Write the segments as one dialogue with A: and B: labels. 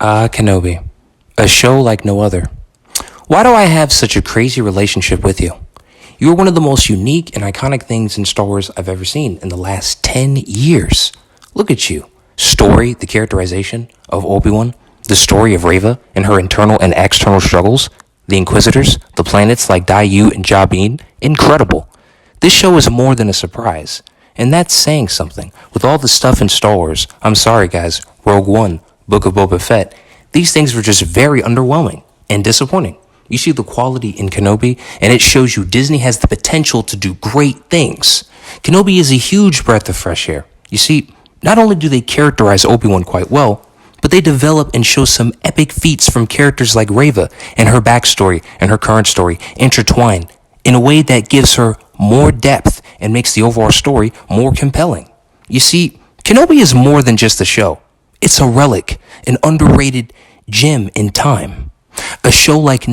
A: Kenobi, a show like no other. Why do I have such a crazy relationship with you? You are one of the most unique and iconic things in Star Wars I've ever seen in the last 10 years. Look at you. Story, the characterization of Obi-Wan, the story of Reva and her internal and external struggles, the Inquisitors, the planets like Daiyu and Jabin, incredible. This show is more than a surprise, and that's saying something. With all the stuff in Star Wars, I'm sorry guys, Rogue One, Book of Boba Fett, these things were just very underwhelming and disappointing. You see the quality in Kenobi, and it shows you Disney has the potential to do great things. Kenobi is a huge breath of fresh air. You see, not only do they characterize Obi-Wan quite well, but they develop and show some epic feats from characters like Reva and her backstory and her current story intertwine in a way that gives her more depth and makes the overall story more compelling. You see, Kenobi is more than just a show. It's a relic, an underrated gem in time. A show like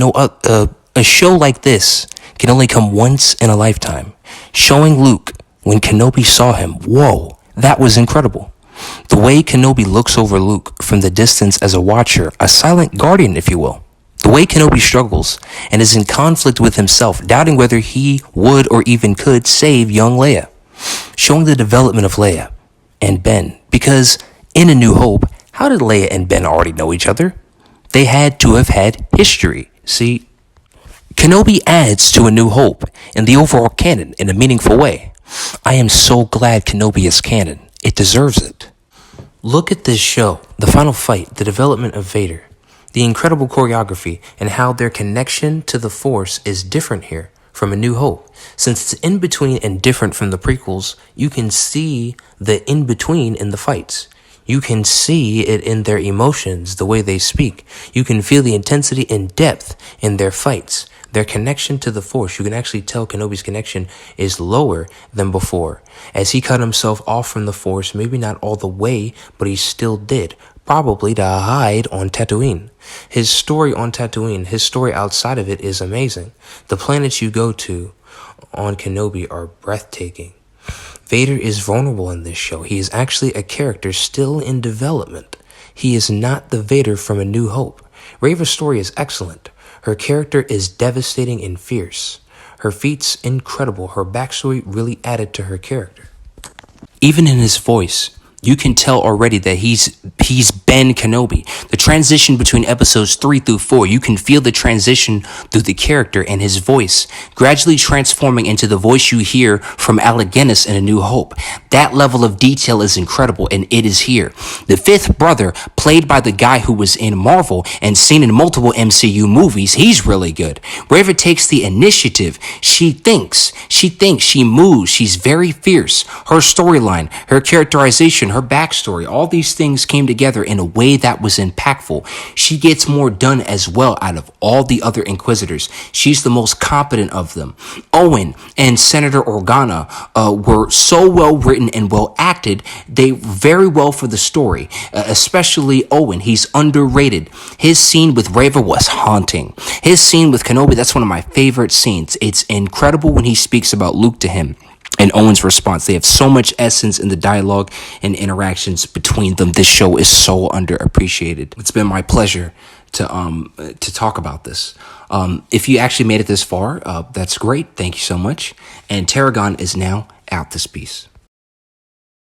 A: this can only come once in a lifetime. Showing Luke when Kenobi saw him, whoa, that was incredible. The way Kenobi looks over Luke from the distance as a watcher, a silent guardian, if you will. The way Kenobi struggles and is in conflict with himself, doubting whether he would or even could save young Leia. Showing the development of Leia and Ben, because in A New Hope, how did Leia and Ben already know each other? They had to have had history. See, Kenobi adds to A New Hope in the overall canon in a meaningful way. I am so glad Kenobi is canon. It deserves it. Look at this show, the final fight, the development of Vader, the incredible choreography, and how their connection to the Force is different here from A New Hope. Since it's in between and different from the prequels, you can see the in between in the fights. You can see it in their emotions, the way they speak. You can feel the intensity and depth in their fights. Their connection to the Force, you can actually tell Kenobi's connection is lower than before. As he cut himself off from the Force, maybe not all the way, but he still did. Probably to hide on Tatooine. His story on Tatooine, his story outside of it is amazing. The planets you go to on Kenobi are breathtaking. Vader is vulnerable in this show. He is actually a character still in development. He is not the Vader from A New Hope. Reva's story is excellent. Her character is devastating and fierce. Her feats incredible. Her backstory really added to her character. Even in his voice, you can tell already that he's Ben Kenobi. The transition between episodes 3 through 4, you can feel the transition through the character and his voice, gradually transforming into the voice you hear from Alec Guinness in A New Hope. That level of detail is incredible, and it is here. The fifth brother, played by the guy who was in Marvel and seen in multiple MCU movies, he's really good. Reva takes the initiative. She thinks, she moves, she's very fierce. Her storyline, her characterization, her backstory, all these things came together in a way that was impactful. She gets more done as well out of all the other Inquisitors. She's the most competent of them. Owen and Senator Organa were so well written and well acted. They very well for the story, especially Owen. He's underrated. His scene with Reva was haunting. His scene with Kenobi, that's one of my favorite scenes. It's incredible when he speaks about Luke to him. And Owen's response. They have so much essence in the dialogue and interactions between them. This show is so underappreciated. It's been my pleasure to talk about this. If you actually made it this far, that's great. Thank you so much. And Tarragon is now out this piece.